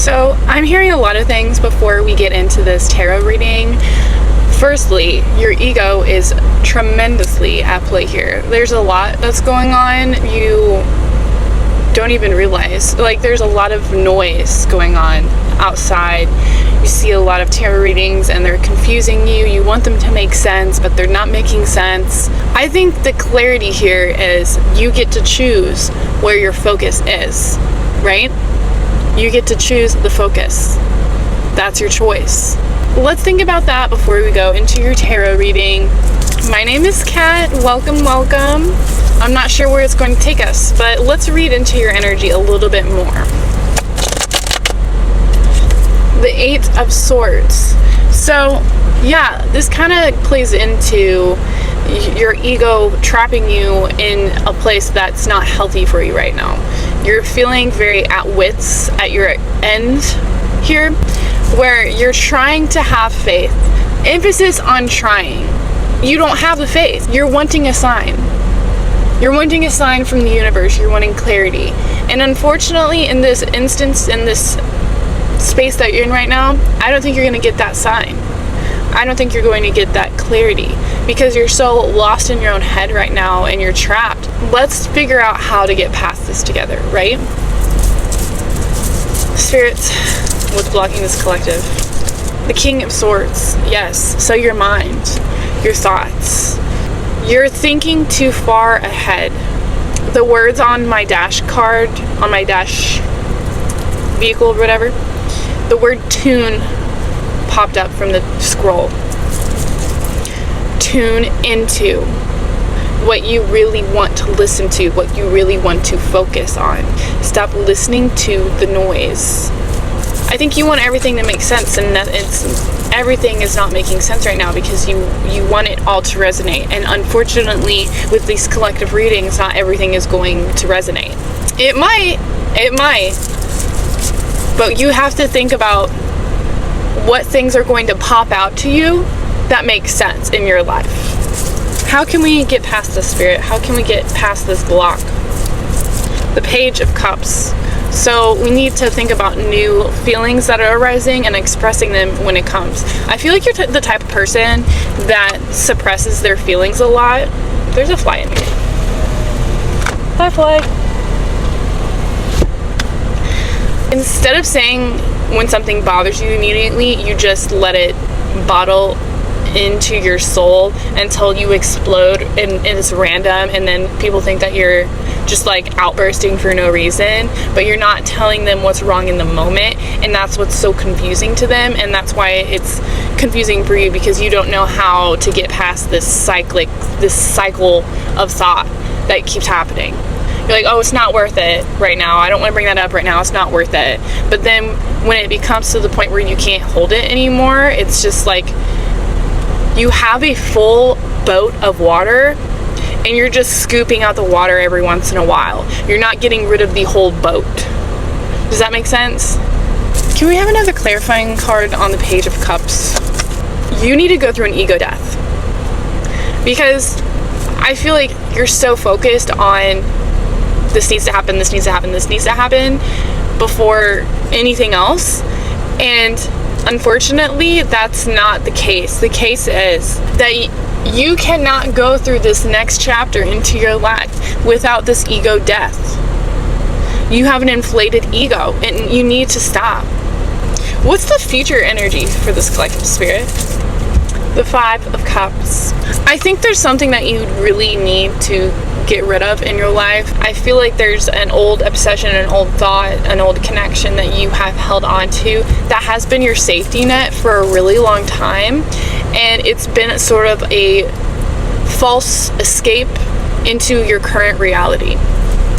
So I'm hearing a lot of things before we get into this tarot reading. Firstly, your ego is tremendously at play here. There's a lot that's going on you don't even realize. Like, there's a lot of noise going on outside. You see a lot of tarot readings and they're confusing you. You want them to make sense, but they're not making sense. I think the clarity here is you get to choose where your focus is, right? You get to choose the focus. That's your choice. Let's think about that before we go into your tarot reading. My name is Kat. Welcome, welcome. I'm not sure where it's going to take us, but let's read into your energy a little bit more. The Eight of Swords. So, yeah, this kind of plays into your ego trapping you in a place that's not healthy for you right now. You're feeling very at wits at your end here, where you're trying to have faith. Emphasis on trying. You don't have the faith. You're wanting a sign. You're wanting a sign from the universe. You're wanting clarity. And unfortunately, in this instance, in this space that you're in right now, I don't think you're going to get that sign. I don't think you're going to get that clarity because you're so lost in your own head right now and you're trapped. Let's figure out how to get past this together, right? Spirits, what's blocking this collective? The King of Swords, yes. So your mind, your thoughts. You're thinking too far ahead. The words on my dash card, on my dash vehicle or whatever, the word tune popped up from the scroll. Tune into what you really want to listen to, what you really want to focus on. Stop listening to the noise. I think you want everything to make sense, and everything is not making sense right now because you want it all to resonate. And unfortunately, with these collective readings, not everything is going to resonate. It might, but you have to think about what things are going to pop out to you that makes sense in your life. How can we get past this, Spirit? How can we get past this block? The Page of Cups. So we need to think about new feelings that are arising and expressing them when it comes. I feel like you're the type of person that suppresses their feelings a lot. There's a fly in here. Hi, fly. Instead of saying when something bothers you immediately, you just let it bottle into your soul until you explode and it's random, and then people think that you're just like outbursting for no reason, but you're not telling them what's wrong in the moment, and that's what's so confusing to them, and that's why it's confusing for you because you don't know how to get past this cycle of thought that keeps happening. You're like, oh, it's not worth it right now. I don't want to bring that up right now. It's not worth it. But then when it becomes to the point where you can't hold it anymore, it's just like you have a full boat of water and you're just scooping out the water every once in a while. You're not getting rid of the whole boat. Does that make sense? Can we have another clarifying card on the Page of Cups? You need to go through an ego death because I feel like you're so focused on this needs to happen, this needs to happen, this needs to happen before anything else. And unfortunately, that's not the case. The case is that you cannot go through this next chapter into your life without this ego death. You have an inflated ego and you need to stop. What's the future energy for this collective, Spirit? The Five of Cups. I think there's something that you really need to get rid of in your life. I feel like there's an old obsession, an old thought, an old connection that you have held on to that has been your safety net for a really long time, and it's been sort of a false escape into your current reality.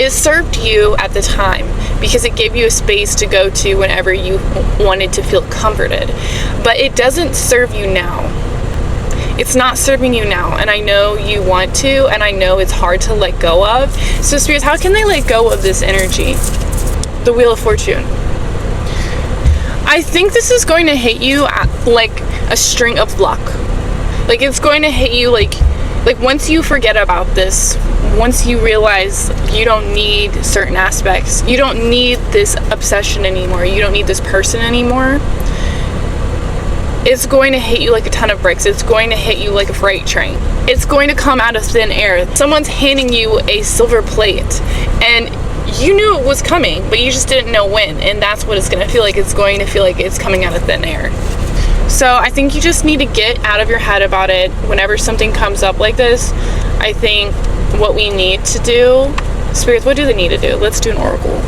It served you at the time because it gave you a space to go to whenever you wanted to feel comforted, but it doesn't serve you now. It's not serving you now, and I know you want to, and I know it's hard to let go of. So spirits, how can they let go of this energy? The Wheel of Fortune. I think this is going to hit you like a string of luck. Like it's going to hit you like once you forget about this, once you realize you don't need certain aspects, you don't need this obsession anymore, you don't need this person anymore, it's going to hit you like a ton of bricks. It's going to hit you like a freight train. It's going to come out of thin air. Someone's handing you a silver plate, and you knew it was coming, but you just didn't know when, and that's what it's going to feel like. It's going to feel like it's coming out of thin air. So I think you just need to get out of your head about it. Whenever something comes up like this, I think what we need to do, spirits, what do they need to do? Let's do an oracle.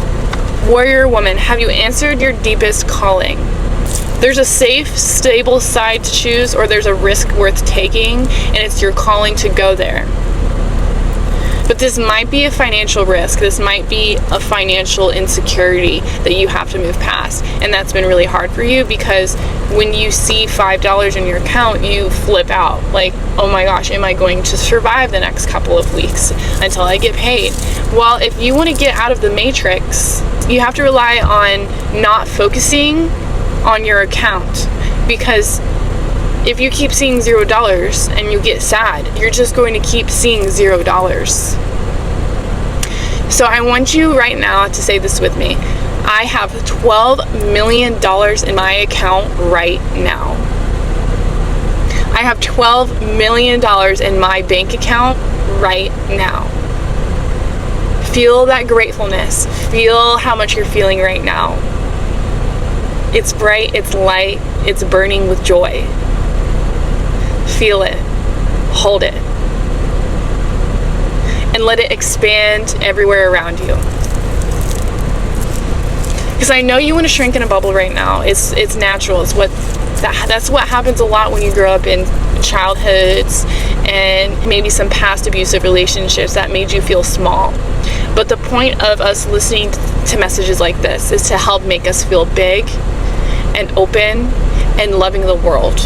Warrior woman, have you answered your deepest calling? There's a safe, stable side to choose, or there's a risk worth taking, and it's your calling to go there. But this might be a financial risk. This might be a financial insecurity that you have to move past. And that's been really hard for you, because when you see $5 in your account, you flip out. Like, oh my gosh, am I going to survive the next couple of weeks until I get paid? Well, if you want to get out of the matrix, you have to rely on not focusing on your account, because if you keep seeing $0 and you get sad, you're just going to keep seeing $0. So I want you right now to say this with me. I have $12 million in my account right now. I have $12 million in my bank account right now. Feel that gratefulness. Feel how much you're feeling right now. It's bright, it's light, it's burning with joy. Feel it, hold it, and let it expand everywhere around you. Because I know you want to shrink in a bubble right now. It's natural. That's what happens a lot when you grow up in childhoods and maybe some past abusive relationships that made you feel small. But the point of us listening to messages like this is to help make us feel big and open and loving the world.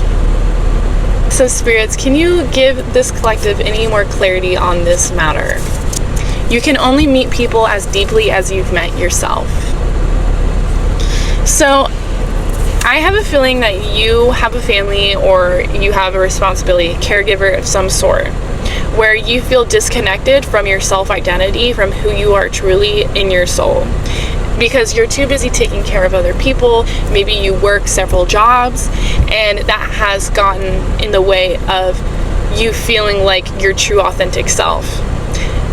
So spirits, can you give this collective any more clarity on this matter? You can only meet people as deeply as you've met yourself. So I have a feeling that you have a family, or you have a responsibility, a caregiver of some sort, where you feel disconnected from your self-identity, from who you are truly in your soul, because you're too busy taking care of other people. Maybe you work several jobs, and that has gotten in the way of you feeling like your true authentic self.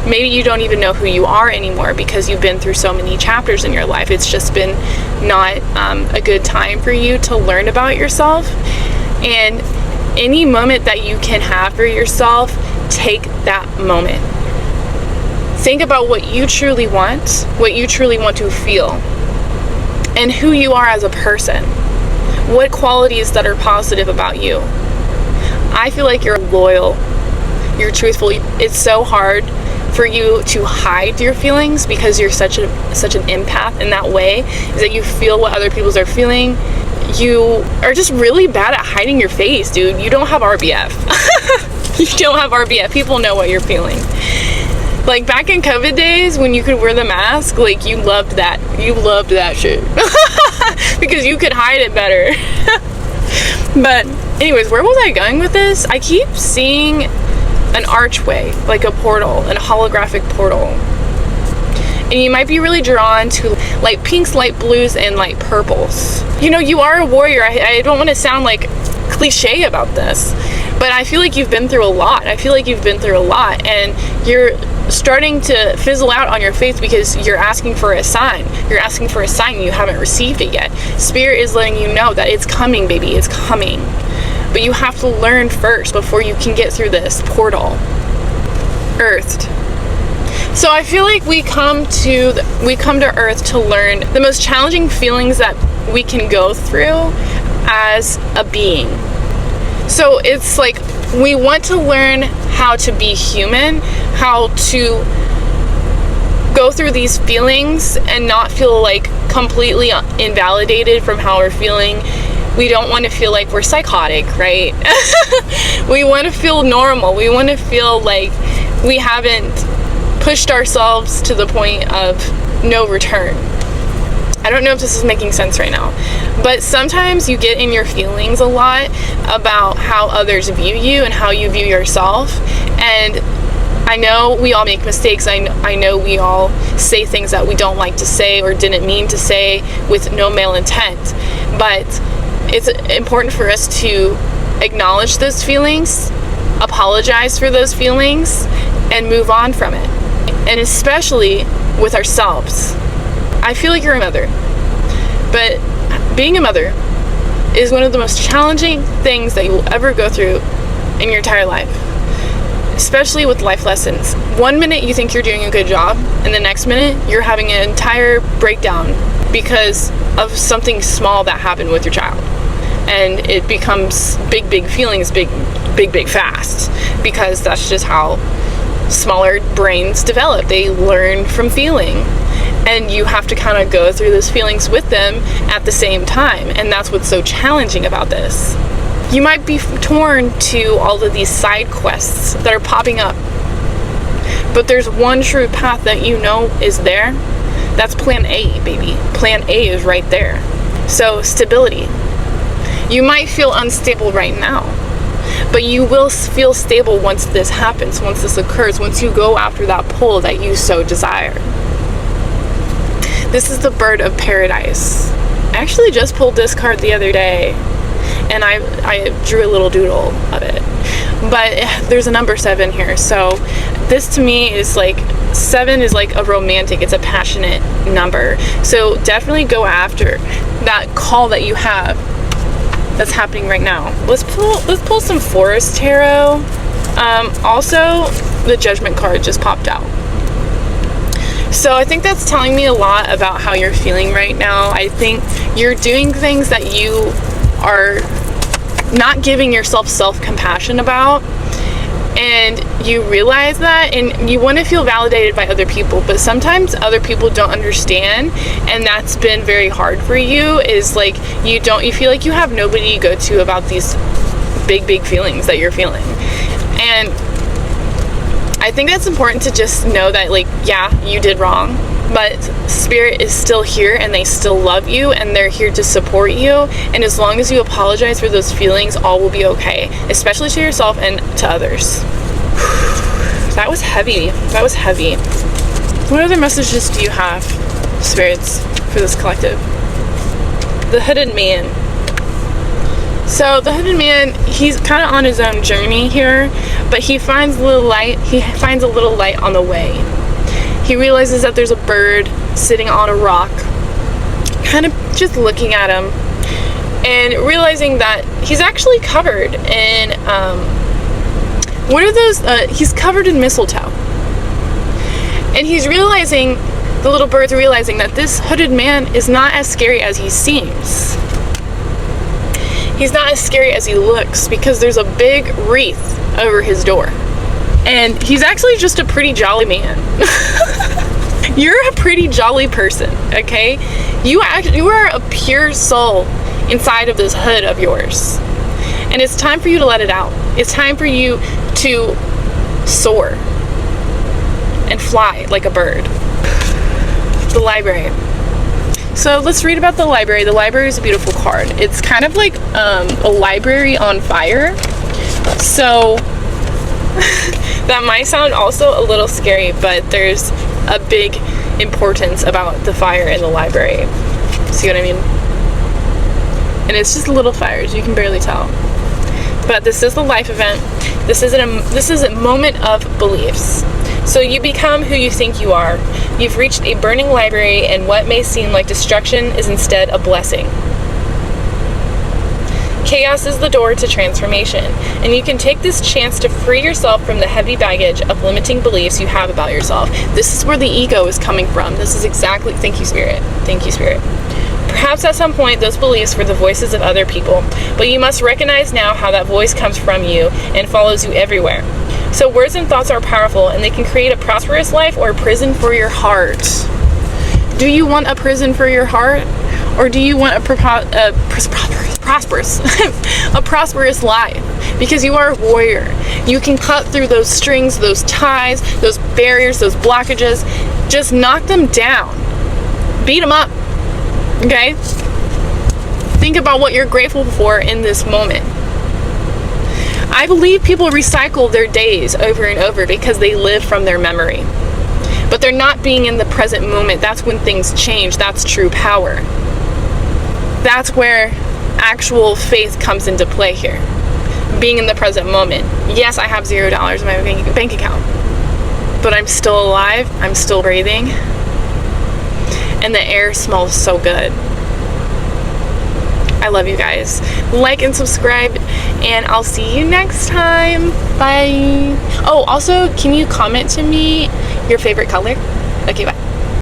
Maybe you don't even know who you are anymore because you've been through so many chapters in your life. It's just been not a good time for you to learn about yourself. And any moment that you can have for yourself, take that moment. Think about what you truly want to feel, and who you are as a person. What qualities that are positive about you. I feel like you're loyal, you're truthful. It's so hard for you to hide your feelings because you're such an empath in that way, is that you feel what other people are feeling. You are just really bad at hiding your face, dude. You don't have RBF. You don't have RBF. People know what you're feeling. Like back in COVID days when you could wear the mask, like you loved that shit. Because you could hide it better. But anyways, where was I going with this? I keep seeing an archway, like a portal, a holographic portal. And you might be really drawn to light pinks, light blues, and light purples. You know, you are a warrior. I don't want to sound like cliche about this, but I feel like you've been through a lot. And you're starting to fizzle out on your faith because you're asking for a sign. You're asking for a sign and you haven't received it yet. Spirit is letting you know that it's coming, baby. It's coming. But you have to learn first before you can get through this portal. Earthed. So I feel like we come to Earth to learn the most challenging feelings that we can go through as a being. So it's like we want to learn how to be human, how to go through these feelings and not feel like completely invalidated from how we're feeling. We don't want to feel like we're psychotic, right? We want to feel normal. We want to feel like we haven't pushed ourselves to the point of no return. I don't know if this is making sense right now, but sometimes you get in your feelings a lot about how others view you and how you view yourself. And I know we all make mistakes. I know we all say things that we don't like to say or didn't mean to say with no male intent. But it's important for us to acknowledge those feelings, apologize for those feelings, and move on from it. And especially with ourselves. I feel like you're a mother, but being a mother is one of the most challenging things that you will ever go through in your entire life, especially with life lessons. One minute you think you're doing a good job, and the next minute you're having an entire breakdown because of something small that happened with your child. And it becomes big feelings, big fast, because that's just how smaller brains develop. They learn from feeling. And you have to kind of go through those feelings with them at the same time. And that's what's so challenging about this. You might be torn to all of these side quests that are popping up. But there's one true path that you know is there. That's plan A, baby. Plan A is right there. So, stability. You might feel unstable right now. But you will feel stable once this happens, once this occurs, once you go after that pull that you so desire. This is the bird of paradise. I actually just pulled this card the other day, and I drew a little doodle of it. But there's a number 7 here, so this to me is like, 7 is like a romantic, it's a passionate number. So definitely go after that call that you have that's happening right now. Let's pull some Forest Tarot. Also, the Judgment card just popped out. So I think that's telling me a lot about how you're feeling right now. I think you're doing things that you are not giving yourself self-compassion about, and you realize that, and you want to feel validated by other people, but sometimes other people don't understand, and that's been very hard for you. Is like you feel like you have nobody to go to about these big feelings that you're feeling. And I think that's important to just know that, like, yeah, you did wrong, but Spirit is still here and they still love you and they're here to support you. And as long as you apologize for those feelings, all will be okay, especially to yourself and to others. That was heavy. That was heavy. What other messages do you have, spirits, for this collective? The Hooded Man. So the Hooded Man, he's kind of on his own journey here, but he finds a little light. He finds a little light on the way. He realizes that there's a bird sitting on a rock, kind of just looking at him, and realizing that he's actually covered in, what are those? He's covered in mistletoe. And he's realizing, the little bird's realizing that this Hooded Man is not as scary as he seems. He's not as scary as he looks because there's a big wreath over his door. And he's actually just a pretty jolly man. You're a pretty jolly person, okay? You are a pure soul inside of this hood of yours. And it's time for you to let it out. It's time for you to soar and fly like a bird. The library. So let's read about the library. The library is a beautiful card. It's kind of like a library on fire. So that might sound also a little scary, but there's a big importance about the fire in the library. See what I mean? And it's just little fires. You can barely tell. But this is the life event. This is a moment of beliefs. So you become who you think you are. You've reached a burning library, and what may seem like destruction is instead a blessing. Chaos is the door to transformation, and you can take this chance to free yourself from the heavy baggage of limiting beliefs you have about yourself. This is where the ego is coming from. This is exactly, thank you, Spirit. Thank you, Spirit. Perhaps at some point those beliefs were the voices of other people, but you must recognize now how that voice comes from you and follows you everywhere. So words and thoughts are powerful, and they can create a prosperous life or a prison for your heart. Do you want a prison for your heart? Or do you want a prosperous life? Because you are a warrior. You can cut through those strings, those ties, those barriers, those blockages. Just knock them down. Beat them up. Okay? Think about what you're grateful for in this moment. I believe people recycle their days over and over because they live from their memory. But they're not being in the present moment. That's when things change. That's true power. That's where actual faith comes into play here. Being in the present moment. Yes, I have $0 in my bank account, but I'm still alive. I'm still breathing. And the air smells so good. I love you guys. Like and subscribe, and I'll see you next time. Bye. Oh, also, can you comment to me your favorite color? Okay, bye.